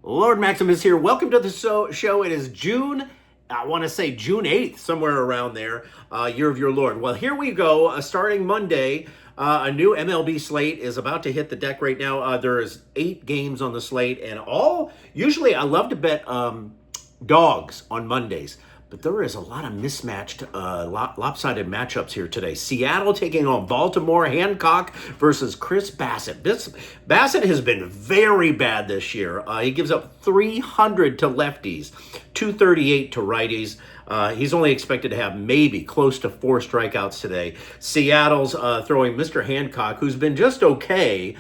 Lord Maximus here. Welcome to the show. It is June, I want to say June 8th, somewhere around there, year of your Lord. Well, here we go. Starting Monday, a new MLB slate is about to hit the deck right now. There's 8 games on the slate, and usually I love to bet dogs on Mondays. But there is a lot of mismatched, lopsided matchups here today. Seattle taking on Baltimore, Hancock versus Chris Bassett. Bassett has been very bad this year. He gives up 300 to lefties, 238 to righties. He's only expected to have maybe close to 4 strikeouts today. Seattle's throwing Mr. Hancock, who's been just okay.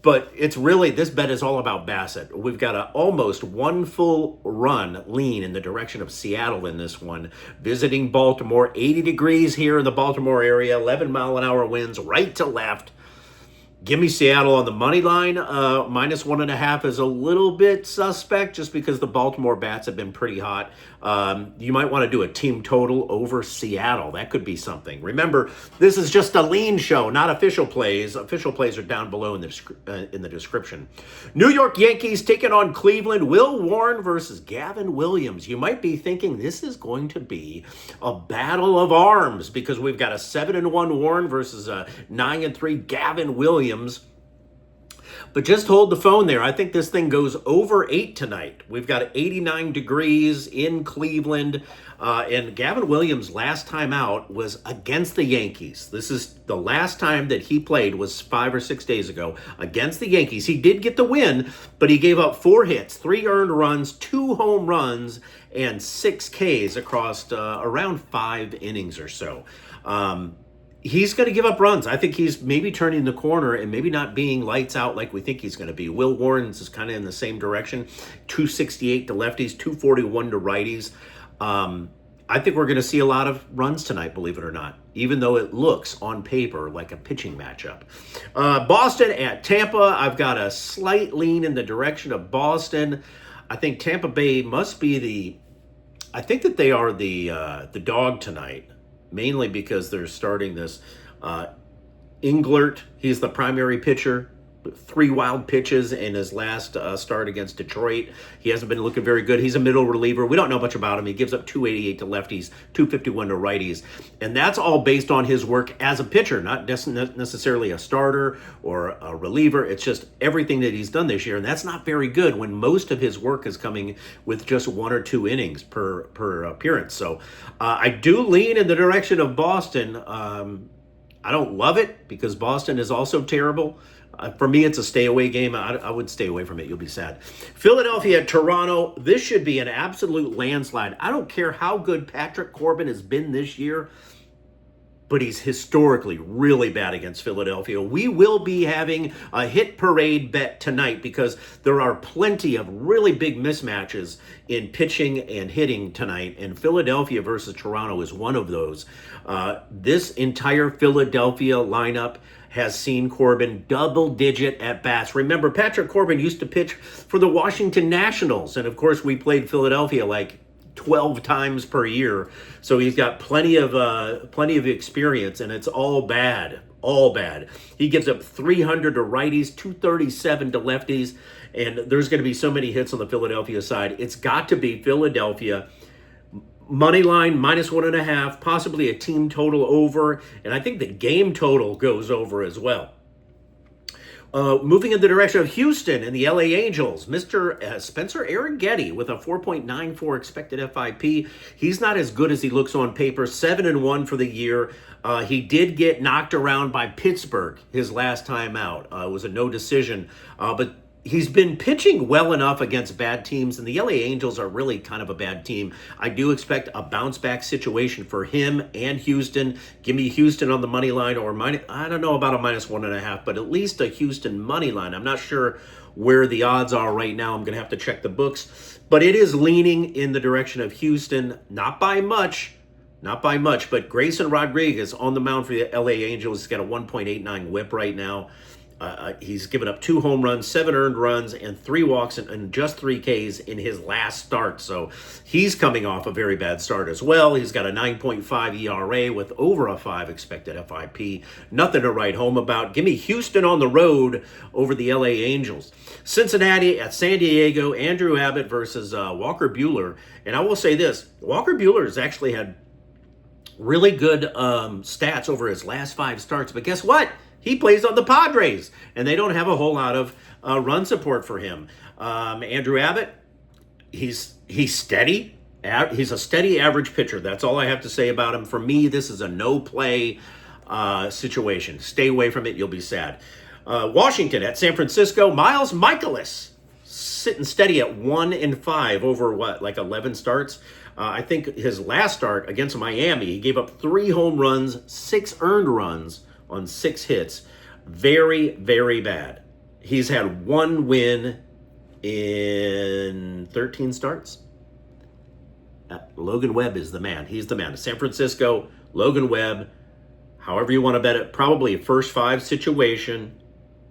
But it's really, this bet is all about Bassett. We've got almost 1 full run lean in the direction of Seattle in this one. Visiting Baltimore, 80 degrees here in the Baltimore area, 11-mile-an-hour winds right to left. Give me Seattle on the money line. Minus 1.5 is a little bit suspect just because the Baltimore bats have been pretty hot. You might want to do a team total over Seattle. That could be something. Remember, this is just a lean show, not official plays. Official plays are down below in the description. New York Yankees taking on Cleveland. Will Warren versus Gavin Williams. You might be thinking this is going to be a battle of arms because we've got a 7-1 Warren versus a 9-3 Gavin Williams. But just hold the phone there. I think this thing goes over 8 tonight. We've got 89 degrees in Cleveland. And Gavin Williams' last time out was against the Yankees. This is the last time that he played was 5 or 6 days ago against the Yankees. He did get the win, but he gave up 4 hits, 3 earned runs, 2 home runs, and 6 Ks across around 5 innings or so. He's going to give up runs. I think he's maybe turning the corner and maybe not being lights out like we think he's going to be. Will Warren's is kind of in the same direction. 268 to lefties, 241 to righties. I think we're going to see a lot of runs tonight, believe it or not, even though it looks on paper like a pitching matchup. Boston at Tampa. I've got a slight lean in the direction of Boston. I think Tampa Bay must be I think that they are the dog tonight. Mainly because they're starting this Englert. He's the primary pitcher. 3 wild pitches in his last start against Detroit. He hasn't been looking very good. He's a middle reliever. We don't know much about him. He gives up 288 to lefties, 251 to righties. And that's all based on his work as a pitcher, not necessarily a starter or a reliever. It's just everything that he's done this year. And that's not very good when most of his work is coming with just 1 or 2 innings per appearance. So I do lean in the direction of Boston. I don't love it because Boston is also terrible. For me, it's a stay-away game. I would stay away from it. You'll be sad. Philadelphia at Toronto. This should be an absolute landslide. I don't care how good Patrick Corbin has been this year, but he's historically really bad against Philadelphia. We will be having a hit parade bet tonight because there are plenty of really big mismatches in pitching and hitting tonight, and Philadelphia versus Toronto is one of those. This entire Philadelphia lineup has seen Corbin double-digit at-bats. Remember, Patrick Corbin used to pitch for the Washington Nationals, and of course we played Philadelphia like 12 times per year. So he's got plenty of experience, and it's all bad. He gives up 300 to righties, 237 to lefties, and there's going to be so many hits on the Philadelphia side. It's got to be Philadelphia. Money line, minus 1.5, possibly a team total over, and I think the game total goes over as well. Moving in the direction of Houston and the LA Angels, Mr. Spencer Arrighetti with a 4.94 expected FIP. He's not as good as he looks on paper. 7-1 for the year. He did get knocked around by Pittsburgh his last time out. It was a no decision, but he's been pitching well enough against bad teams, and the LA Angels are really kind of a bad team. I do expect a bounce-back situation for him and Houston. Give me Houston on the money line, or I don't know about a minus 1.5, but at least a Houston money line. I'm not sure where the odds are right now. I'm going to have to check the books, but it is leaning in the direction of Houston, not by much, but Grayson Rodriguez on the mound for the LA Angels. He's got a 1.89 whip right now. He's given up 2 home runs, 7 earned runs, and 3 walks and just 3 Ks in his last start. So he's coming off a very bad start as well. He's got a 9.5 ERA with over a 5 expected FIP. Nothing to write home about. Give me Houston on the road over the LA Angels. Cincinnati at San Diego, Andrew Abbott versus Walker Buehler. And I will say this, Walker Buehler has actually had really good stats over his last 5 starts. But guess what? He plays on the Padres, and they don't have a whole lot of run support for him. Andrew Abbott, he's steady. He's a steady average pitcher. That's all I have to say about him. For me, this is a no-play situation. Stay away from it. You'll be sad. Washington at San Francisco. Miles Mikolas sitting steady at 1-5 over like 11 starts. I think his last start against Miami, he gave up 3 home runs, 6 earned runs on 6 hits. Very, very bad. He's had 1 win in 13 starts. Logan Webb is the man. He's the man. San Francisco, Logan Webb, however you want to bet it, probably a first 5 situation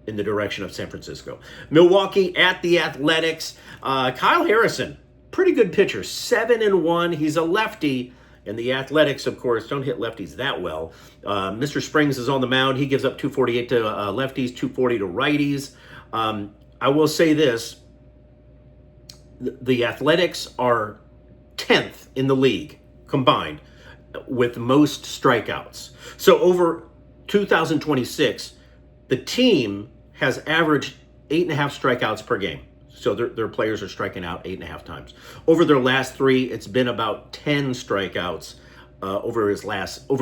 in the direction of San Francisco. Milwaukee at the Athletics. Kyle Harrison, pretty good pitcher, 7-1. He's a lefty. And the Athletics, of course, don't hit lefties that well. Mr. Springs is on the mound. He gives up 248 to lefties, 240 to righties. I will say this. The Athletics are 10th in the league combined with most strikeouts. So over 2026, the team has averaged 8.5 strikeouts per game. So their players are striking out 8.5 times. Over their last 3, it's been about 10 strikeouts over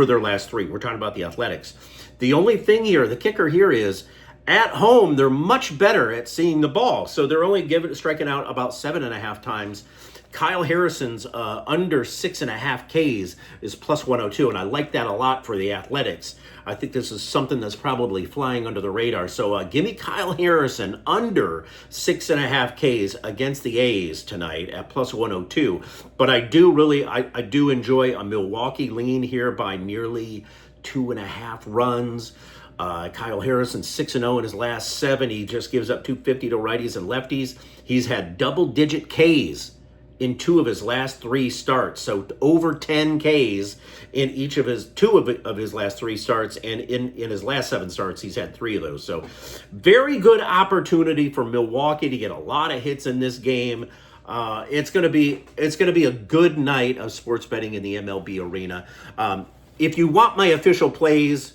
their last 3. We're talking about the Athletics. The only thing here, the kicker here is, at home, they're much better at seeing the ball. So they're only striking out about 7.5 times. Kyle Harrison's under 6.5 Ks is plus 102, and I like that a lot for the Athletics. I think this is something that's probably flying under the radar. So give me Kyle Harrison under 6.5 Ks against the A's tonight at plus 102. But I do enjoy a Milwaukee lean here by nearly 2.5 runs. Kyle Harrison 6-0 in his last 7. He just gives up 250 to righties and lefties. He's had double-digit Ks in 2 of his last 3 starts. So over 10 Ks in each of his 2 of his last 3 starts, and in his last 7 starts, he's had 3 of those. So very good opportunity for Milwaukee to get a lot of hits in this game. It's gonna be a good night of sports betting in the MLB arena. If you want my official plays,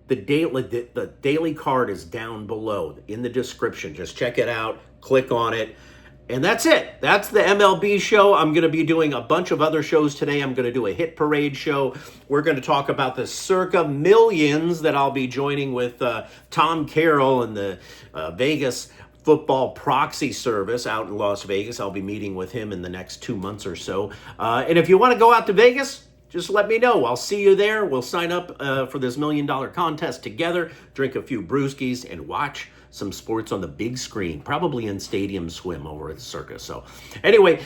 the daily card is down below in the description. Just check it out, click on it. And that's it. That's the MLB show. I'm going to be doing a bunch of other shows today. I'm going to do a hit parade show. We're going to talk about the Circa Millions that I'll be joining with Tom Carroll and the Vegas football proxy service out in Las Vegas. I'll be meeting with him in the next 2 months or so. And if you want to go out to Vegas, just let me know. I'll see you there. We'll sign up for this $1 million contest together, drink a few brewskis, and watch some sports on the big screen, probably in Stadium Swim over at the Circus. So anyway,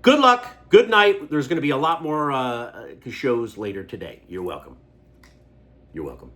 good luck, good night. There's going to be a lot more shows later today. You're welcome. You're welcome.